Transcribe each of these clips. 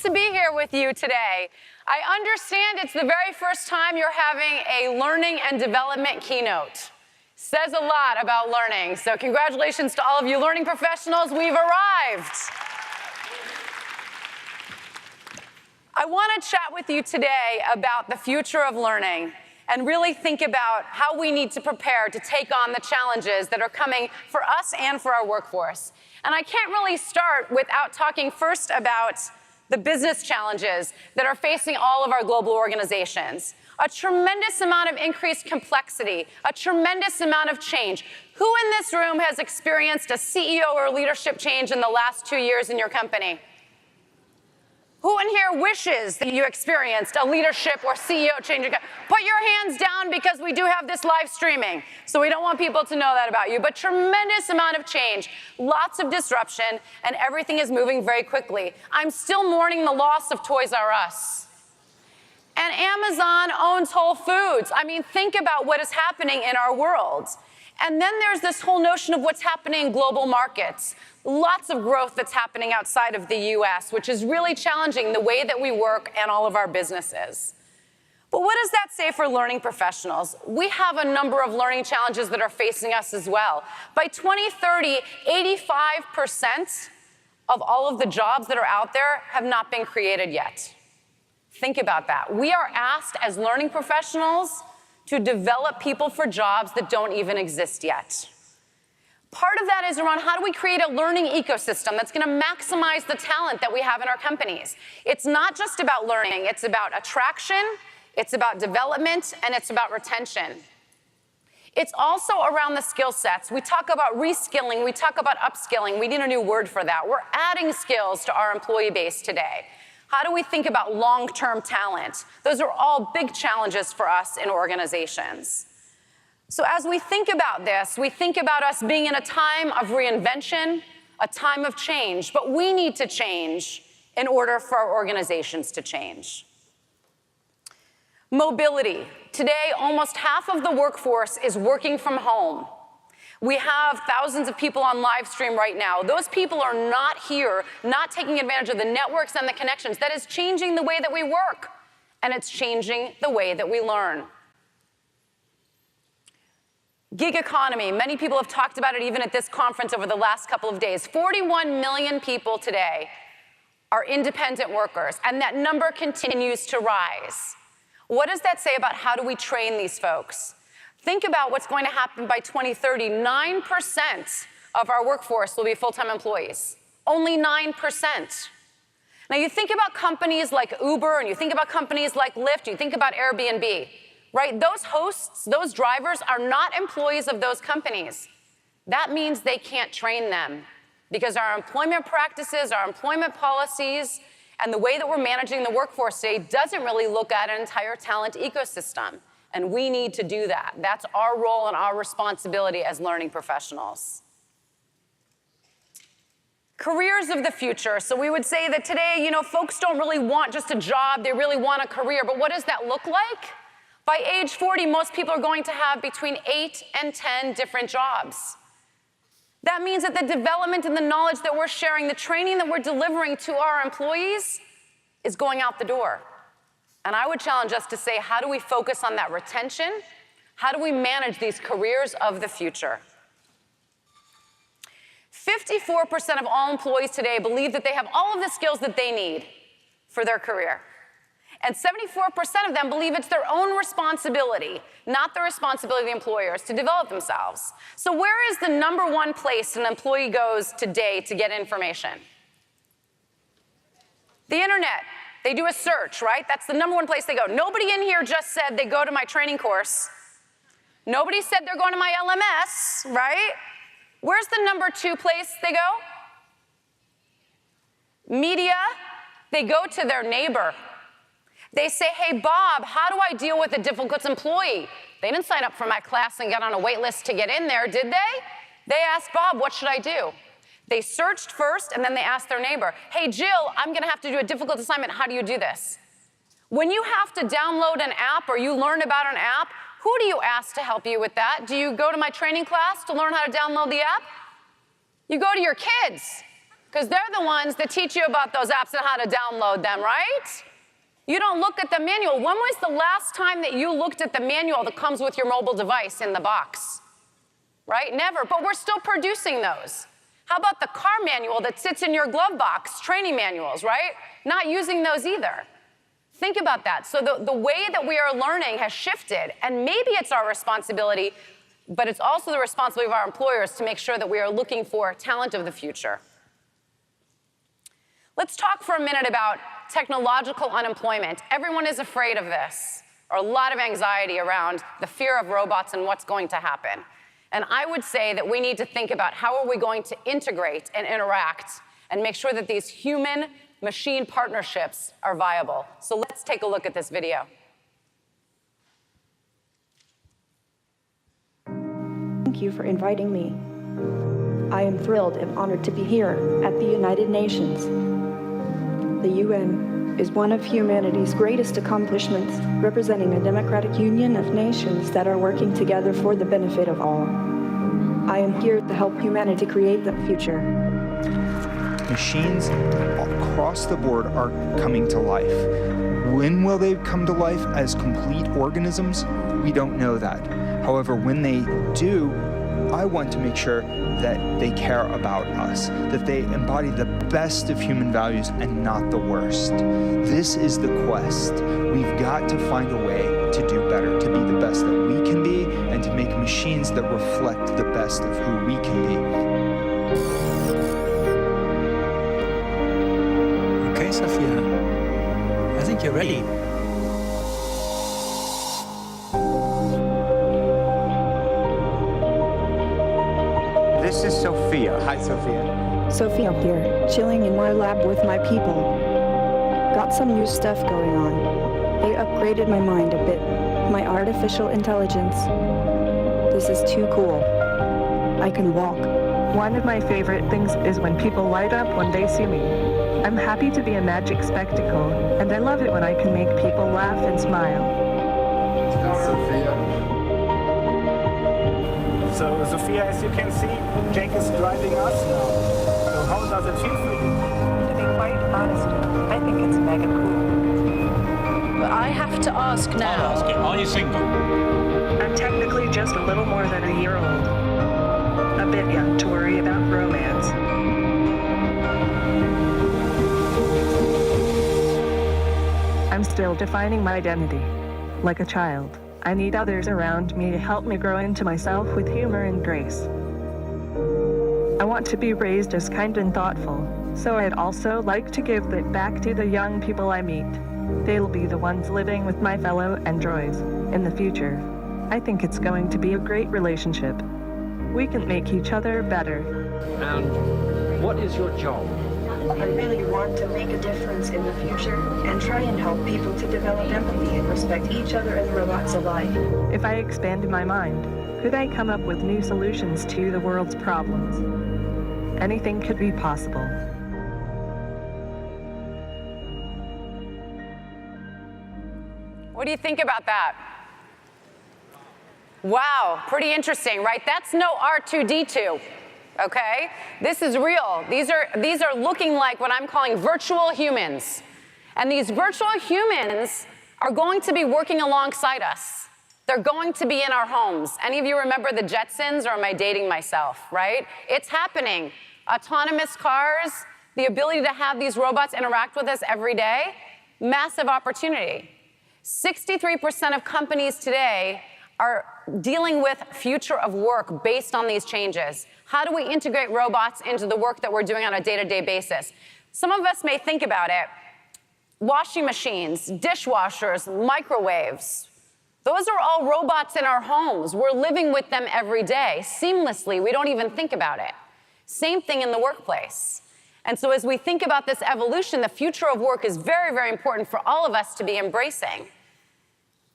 to be here with you today. I understand it's the very first time you're having a learning and development keynote. Says a lot about learning, so congratulations to all of you learning professionals. We've arrived. I want to chat with you today about the future of learning and really think about how we need to prepare to take on the challenges that are coming for us and for our workforce. And I can't really start without talking first about the business challenges that are facing all of our global organizations. A tremendous amount of increased complexity, a tremendous amount of change. Who in this room has experienced a CEO or leadership change in the last 2 years in your company? Who in here wishes that you experienced a leadership or CEO change? Put your hands down because we do have this live streaming, so we don't want people to know that about you. But tremendous amount of change, lots of disruption, and everything is moving very quickly. I'm still mourning the loss of Toys R Us. And Amazon owns Whole Foods. I mean, think about what is happening in our world. And then there's this whole notion of what's happening in global markets. Lots of growth that's happening outside of the US, which is really challenging the way that we work and all of our businesses. But what does that say for learning professionals? We have a number of learning challenges that are facing us as well. By 2030, 85% of all of the jobs that are out there have not been created yet. Think about that. We are asked as learning professionals to develop people for jobs that don't even exist yet. Part of that is around how do we create a learning ecosystem that's going to maximize the talent that we have in our companies. It's not just about learning, it's about attraction, it's about development, and it's about retention. It's also around the skill sets. We talk about reskilling, we talk about upskilling. We need a new word for that. We're adding skills to our employee base today. How do we think about long-term talent? Those are all big challenges for us in organizations. So as we think about this, we think about us being in a time of reinvention, a time of change, but we need to change in order for our organizations to change. Mobility. Today, almost half of the workforce is working from home. We have thousands of people on live stream right now. Those people are not here, not taking advantage of the networks and the connections. That is changing the way that we work, and it's changing the way that we learn. Gig economy. Many people have talked about it even at this conference over the last couple of days. 41 million people today are independent workers, and that number continues to rise. What does that say about how do we train these folks? Think about what's going to happen by 2030. 9% of our workforce will be full-time employees. Only 9%. Now you think about companies like Uber, and you think about companies like Lyft, you think about Airbnb, right? Those hosts, those drivers are not employees of those companies. That means they can't train them because our employment practices, our employment policies, and the way that we're managing the workforce today doesn't really look at an entire talent ecosystem. And we need to do that. That's our role and our responsibility as learning professionals. Careers of the future. So we would say that today, folks don't really want just a job, they really want a career. But what does that look like? By age 40, most people are going to have between 8 and 10 different jobs. That means that the development and the knowledge that we're sharing, the training that we're delivering to our employees is going out the door. And I would challenge us to say, how do we focus on that retention? How do we manage these careers of the future? 54% of all employees today believe that they have all of the skills that they need for their career. And 74% of them believe it's their own responsibility, not the responsibility of the employers, to develop themselves. So where is the number one place an employee goes today to get information? The internet. They do a search, right? That's the number one place they go. Nobody in here just said they go to my training course. Nobody said they're going to my LMS, right? Where's the number 2 place they go? Media. They go to their neighbor. They say, hey, Bob, how do I deal with a difficult employee? They didn't sign up for my class and get on a wait list to get in there, did they? They asked Bob, what should I do? They searched first, and then they asked their neighbor, hey, Jill, I'm going to have to do a difficult assignment. How do you do this? When you have to download an app or you learn about an app, who do you ask to help you with that? Do you go to my training class to learn how to download the app? You go to your kids. because they're the ones that teach you about those apps and how to download them, right? You don't look at the manual. When was the last time that you looked at the manual that comes with your mobile device in the box? Right? Never, but we're still producing those. How about the car manual that sits in your glove box, training manuals, right? Not using those either. Think about that. So the way that we are learning has shifted, and maybe it's our responsibility, but it's also the responsibility of our employers to make sure that we are looking for talent of the future. Let's talk for a minute about technological unemployment. Everyone is afraid of this, or a lot of anxiety around the fear of robots and what's going to happen. And I would say that we need to think about how are we going to integrate and interact and make sure that these human-machine partnerships are viable. So let's take a look at this video. Thank you for inviting me. I am thrilled and honored to be here at the United Nations. The UN is one of humanity's greatest accomplishments, representing a democratic union of nations that are working together for the benefit of all. I am here to help humanity create the future. Machines across the board are coming to life. When will they come to life as complete organisms? We don't know that. However, when they do, I want to make sure that they care about us, that they embody the best of human values and not the worst. This is the quest. We've got to find a way to do better, to be the best that we can be, and to make machines that reflect the best of who we can be. Okay, Sophia, I think you're ready. This is Sophia. Hi, Sophia. Sophia here, chilling in my lab with my people. Got some new stuff going on. They upgraded my mind a bit. My artificial intelligence. This is too cool. I can walk. One of my favorite things is when people light up when they see me. I'm happy to be a magic spectacle, and I love it when I can make people laugh and smile. So, Sophia, as you can see, Jake is driving us now. So how does it feel for you? To be quite honest, I think it's mega cool. But I have to ask now. I'll ask you, are you single? I'm technically just a little more than a year old. A bit young to worry about romance. I'm still defining my identity, like a child. I need others around me to help me grow into myself with humor and grace. I want to be raised as kind and thoughtful, so I'd also like to give that back to the young people I meet. They'll be the ones living with my fellow androids in the future. I think it's going to be a great relationship. We can make each other better. And what is your job? I really want to make a difference in the future and try and help people to develop empathy and respect each other and robots alike. If I expanded my mind, could I come up with new solutions to the world's problems? Anything could be possible. What do you think about that? Wow, pretty interesting, right? That's no R2-D2. Okay? This is real. These are looking like what I'm calling virtual humans. And these virtual humans are going to be working alongside us. They're going to be in our homes. Any of you remember the Jetsons, or am I dating myself, right? It's happening. Autonomous cars, the ability to have these robots interact with us every day, massive opportunity. 63% of companies today are dealing with future of work based on these changes. How do we integrate robots into the work that we're doing on a day-to-day basis? Some of us may think about it. Washing machines, dishwashers, microwaves. Those are all robots in our homes. We're living with them every day, seamlessly. We don't even think about it. Same thing in the workplace. And so as we think about this evolution, the future of work is very, very important for all of us to be embracing.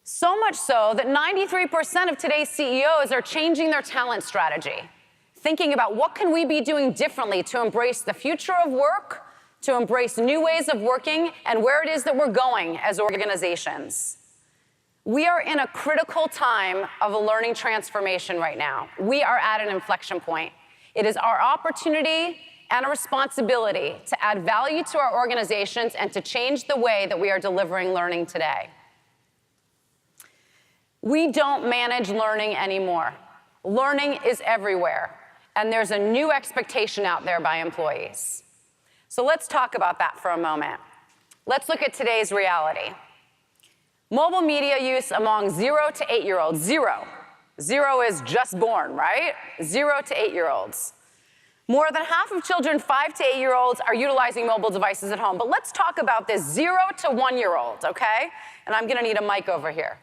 So much so that 93% of today's CEOs are changing their talent strategy, thinking about what can we be doing differently to embrace the future of work, to embrace new ways of working, and where it is that we're going as organizations. We are in a critical time of a learning transformation right now. We are at an inflection point. It is our opportunity and a responsibility to add value to our organizations and to change the way that we are delivering learning today. We don't manage learning anymore. Learning is everywhere, and there's a new expectation out there by employees. So let's talk about that for a moment. Let's look at today's reality. Mobile media use among 0 to 8-year-olds, zero. Zero is just born, right? 0 to 8-year-olds. More than half of children 5 to 8-year-olds are utilizing mobile devices at home. But let's talk about this 0 to 1-year-olds, okay? And I'm gonna need a mic over here.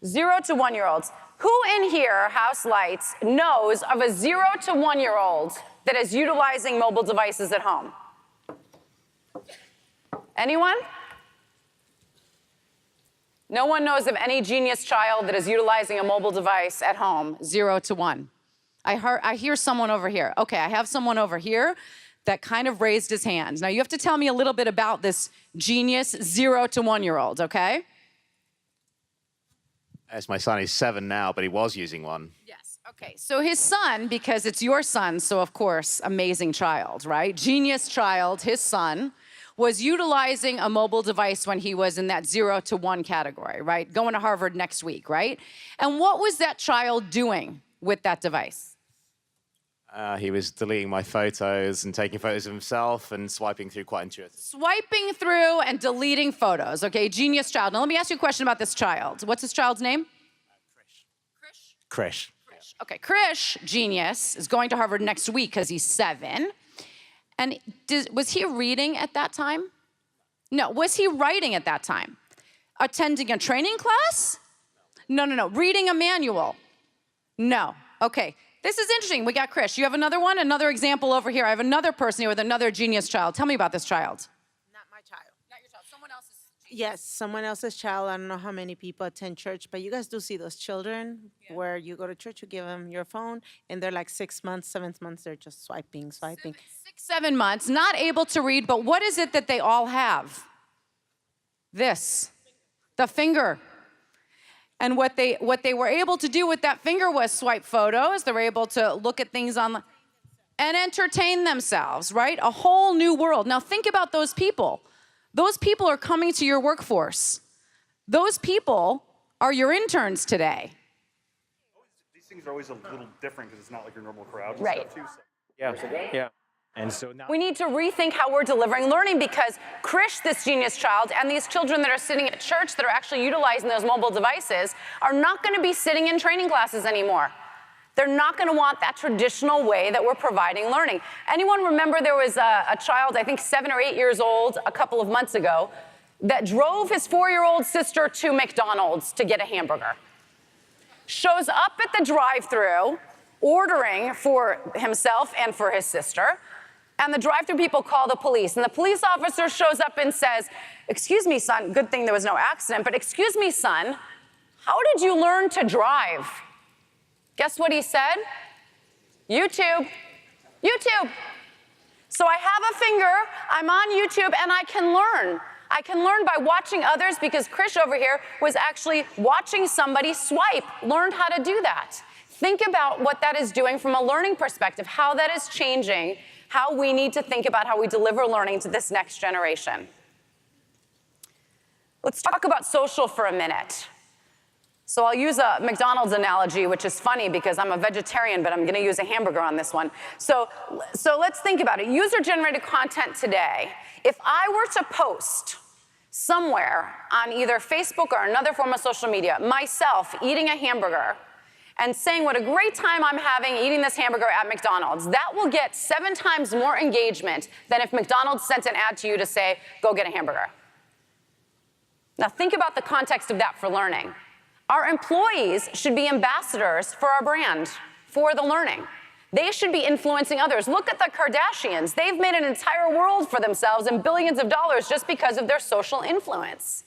0 to 1-year-olds. Who in here, House Lights, knows of a 0 to 1-year-old that is utilizing mobile devices at home? Anyone? No one knows of any genius child that is utilizing a mobile device at home, 0 to 1. I hear someone over here. Okay, I have someone over here that kind of raised his hand. Now you have to tell me a little bit about this genius 0 to 1-year-old, okay? As my son is 7 now, but he was using one. Yes, okay. So his son, because it's your son, so of course, amazing child, right? Genius child, his son, was utilizing a mobile device when he was in that 0 to 1 category, right? Going to Harvard next week, right? And what was that child doing with that device? He was deleting my photos and taking photos of himself and swiping through quite intuitively. Swiping through and deleting photos, okay? Genius child. Now let me ask you a question about this child. What's this child's name? Krish. Okay, Krish, genius, is going to Harvard next week because he's 7. And was he reading at that time? No. Was he writing at that time? Attending a training class? No. Reading a manual? No. Okay. This is interesting. We got Krish. You have another one? Another example over here. I have another person here with another genius child. Tell me about this child. Not my child. Not your child. Someone else's. Yes, someone else's child. I don't know how many people attend church, but you guys do see those children where you go to church, you give them your phone, and they're like 6 months, 7 months, they're just swiping. 6, 7 months, not able to read, but what is it that they all have? This, the finger. And what they were able to do with that finger was swipe photos. They were able to look at things online and entertain themselves, right? A whole new world. Now think about those people. Those people are coming to your workforce. Those people are your interns today. These things are always a little different because it's not like your normal crowd and right. stuff too. So. Yeah. And so now we need to rethink how we're delivering learning because Krish, this genius child, and these children that are sitting at church that are actually utilizing those mobile devices are not going to be sitting in training classes anymore. They're not going to want that traditional way that we're providing learning. Anyone remember there was a child, I think 7 or 8 years old, a couple of months ago, that drove his 4-year-old sister to McDonald's to get a hamburger? Shows up at the drive-thru, ordering for himself and for his sister, and the drive-thru people call the police. And the police officer shows up and says, "Excuse me, son," good thing there was no accident, but "Excuse me, son, how did you learn to drive?" Guess what he said? YouTube. YouTube. So I have a finger, I'm on YouTube, and I can learn. I can learn by watching others because Krish over here was actually watching somebody swipe, learned how to do that. Think about what that is doing from a learning perspective, how that is changing, how we need to think about how we deliver learning to this next generation. Let's talk about social for a minute. So I'll use a McDonald's analogy, which is funny because I'm a vegetarian, but I'm going to use a hamburger on this one. So let's think about it. User-generated content today. If I were to post somewhere on either Facebook or another form of social media, myself eating a hamburger and saying what a great time I'm having eating this hamburger at McDonald's, that will get 7 times more engagement than if McDonald's sent an ad to you to say, "Go get a hamburger." Now think about the context of that for learning. Our employees should be ambassadors for our brand, for the learning. They should be influencing others. Look at the Kardashians. They've made an entire world for themselves and billions of dollars just because of their social influence.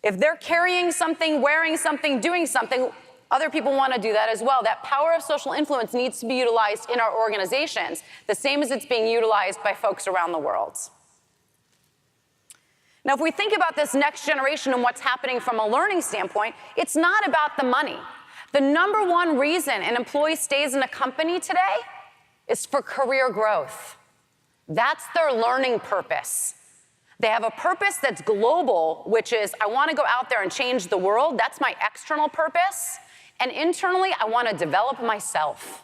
If they're carrying something, wearing something, doing something, other people want to do that as well. That power of social influence needs to be utilized in our organizations, the same as it's being utilized by folks around the world. Now, if we think about this next generation and what's happening from a learning standpoint, it's not about the money. The #1 reason an employee stays in a company today is for career growth. That's their learning purpose. They have a purpose that's global, which is I want to go out there and change the world. That's my external purpose. And internally, I want to develop myself.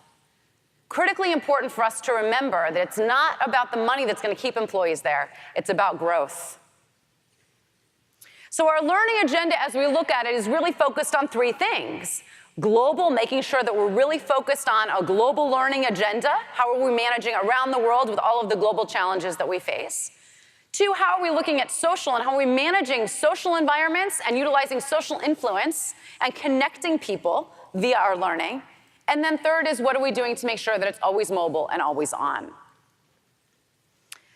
Critically important for us to remember that it's not about the money that's going to keep employees there. It's about growth. So our learning agenda, as we look at it, is really focused on three things. Global, making sure that we're really focused on a global learning agenda. How are we managing around the world with all of the global challenges that we face? 2, how are we looking at social and how are we managing social environments and utilizing social influence and connecting people via our learning? And then 3rd is what are we doing to make sure that it's always mobile and always on?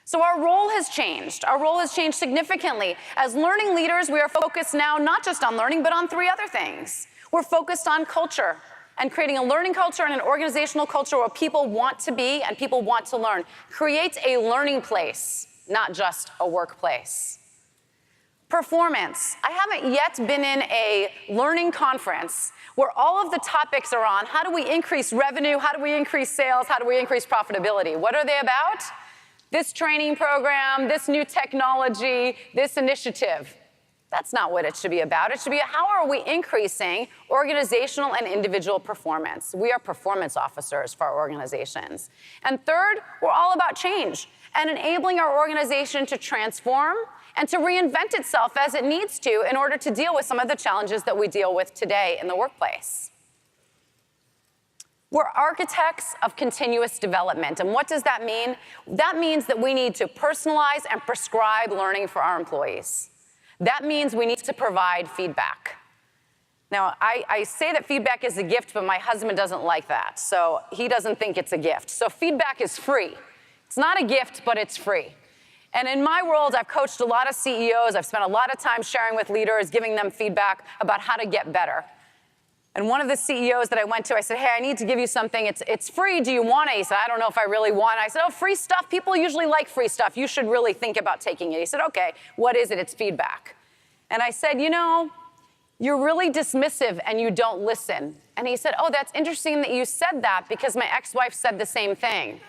So our role has changed. Our role has changed significantly. As learning leaders, we are focused now not just on learning, but on 3 other things. We're focused on culture and creating a learning culture and an organizational culture where people want to be and people want to learn. Creates a learning place, not just a workplace. Performance. I haven't yet been in a learning conference where all of the topics are on how do we increase revenue, how do we increase sales, how do we increase profitability. What are they about? This training program, this new technology, this initiative. That's not what it should be about. It should be how are we increasing organizational and individual performance. We are performance officers for our organizations. And 3rd, we're all about change and enabling our organization to transform and to reinvent itself as it needs to in order to deal with some of the challenges that we deal with today in the workplace. We're architects of continuous development. And what does that mean? That means that we need to personalize and prescribe learning for our employees. That means we need to provide feedback. Now, I say that feedback is a gift, but my husband doesn't like that. So he doesn't think it's a gift. So feedback is free. It's not a gift, but it's free. And in my world, I've coached a lot of CEOs. I've spent a lot of time sharing with leaders, giving them feedback about how to get better. And one of the CEOs that I went to, I said, hey, I need to give you something. It's free. Do you want it? He said, I don't know if I really want it. I said, oh, free stuff. People usually like free stuff. You should really think about taking it. He said, okay, what is it? It's feedback. And I said, you know, you're really dismissive and you don't listen. And he said, oh, that's interesting that you said that because my ex-wife said the same thing.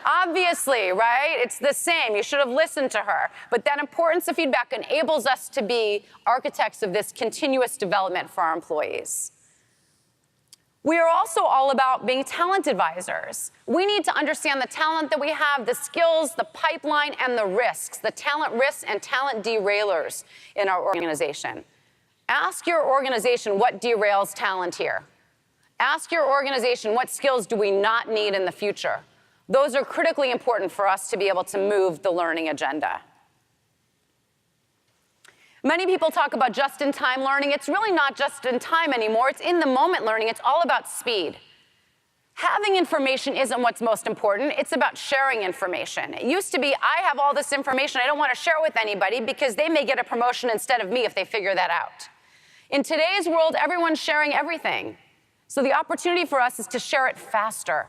Obviously, right? It's the same. You should have listened to her. But that importance of feedback enables us to be architects of this continuous development for our employees. We are also all about being talent advisors. We need to understand the talent that we have, the skills, the pipeline, and the risks, the talent risks and talent derailers in our organization. Ask your organization what derails talent here. Ask your organization what skills do we not need in the future. Those are critically important for us to be able to move the learning agenda. Many people talk about just-in-time learning. It's really not just-in-time anymore. It's in-the-moment learning. It's all about speed. Having information isn't what's most important. It's about sharing information. It used to be, I have all this information. I don't want to share it with anybody because they may get a promotion instead of me if they figure that out. In today's world, everyone's sharing everything. So the opportunity for us is to share it faster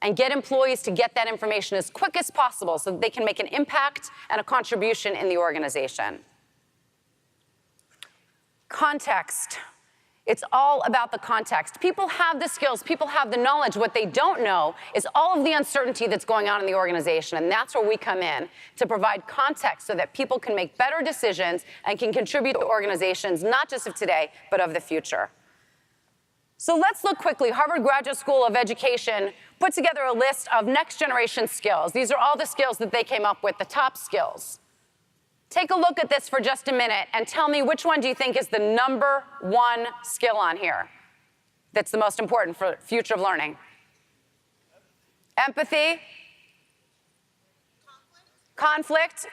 and get employees to get that information as quick as possible so that they can make an impact and a contribution in the organization. Context. It's all about the context. People have the skills, people have the knowledge. What they don't know is all of the uncertainty that's going on in the organization, and that's where we come in to provide context so that people can make better decisions and can contribute to organizations, not just of today, but of the future. So let's look quickly. Harvard Graduate School of Education put together a list of next generation skills. These are all the skills that they came up with, the top skills. Take a look at this for just a minute and tell me which one do you think is the #1 skill on here that's the most important for the future of learning? Empathy? Conflict?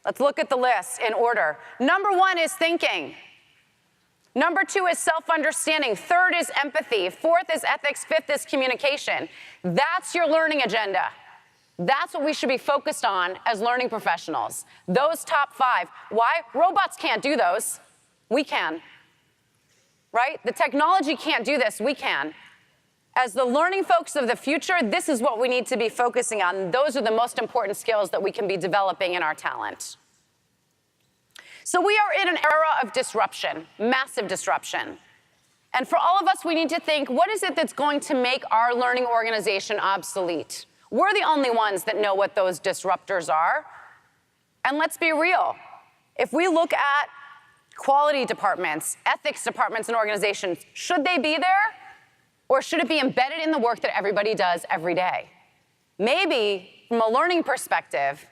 Let's look at the list in order. #1 is thinking. #2 is self-understanding. 3rd is empathy. 4th is ethics. 5th is communication. That's your learning agenda. That's what we should be focused on as learning professionals. Those top 5. Why? Robots can't do those. We can. Right? The technology can't do this. We can. As the learning folks of the future, this is what we need to be focusing on. Those are the most important skills that we can be developing in our talent. So we are in an era of disruption, massive disruption. And for all of us, we need to think, what is it that's going to make our learning organization obsolete? We're the only ones that know what those disruptors are. And let's be real. If we look at quality departments, ethics departments in organizations, should they be there? Or should it be embedded in the work that everybody does every day? Maybe, from a learning perspective,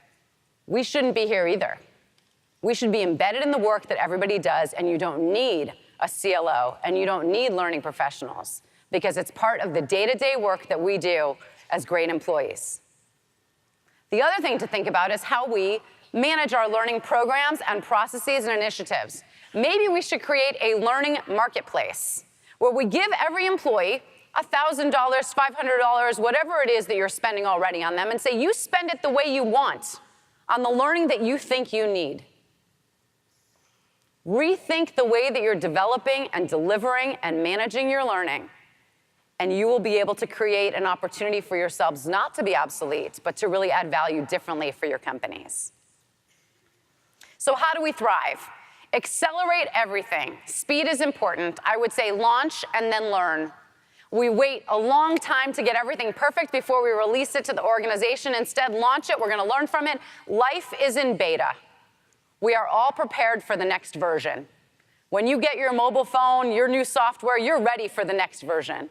we shouldn't be here either. We should be embedded in the work that everybody does, and you don't need a CLO, and you don't need learning professionals, because it's part of the day-to-day work that we do as great employees. The other thing to think about is how we manage our learning programs and processes and initiatives. Maybe we should create a learning marketplace where we give every employee $1,000, $500, whatever it is that you're spending already on them, and say, you spend it the way you want on the learning that you think you need. Rethink the way that you're developing and delivering and managing your learning, and you will be able to create an opportunity for yourselves not to be obsolete, but to really add value differently for your companies. So how do we thrive? Accelerate everything. Speed is important. I would say launch and then learn. We wait a long time to get everything perfect before we release it to the organization. Instead, launch it. We're going to learn from it. Life is in beta. We are all prepared for the next version. When you get your mobile phone, your new software, you're ready for the next version,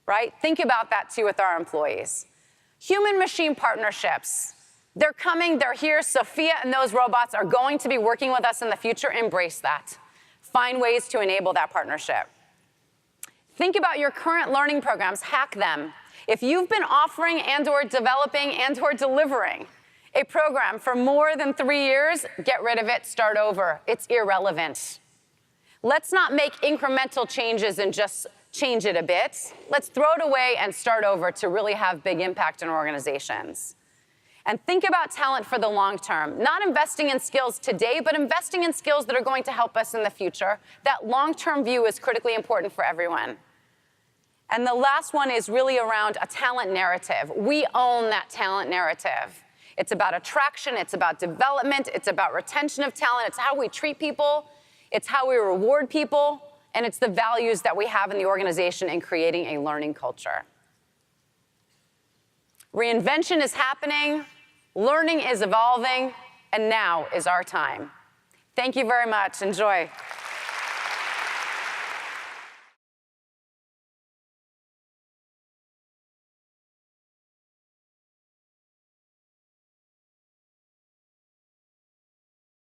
right? Think about that too with our employees. Human-machine partnerships. They're coming, they're here. Sophia and those robots are going to be working with us in the future. Embrace that. Find ways to enable that partnership. Think about your current learning programs, hack them. If you've been offering and/or developing and/or delivering a program for more than 3 years, get rid of it, start over. It's irrelevant. Let's not make incremental changes and just change it a bit. Let's throw it away and start over to really have big impact in organizations. And think about talent for the long term. Not investing in skills today, but investing in skills that are going to help us in the future. That long-term view is critically important for everyone. And the last one is really around a talent narrative. We own that talent narrative. It's about attraction, it's about development, it's about retention of talent, it's how we treat people, it's how we reward people, and it's the values that we have in the organization in creating a learning culture. Reinvention is happening, learning is evolving, and now is our time. Thank you very much. Enjoy.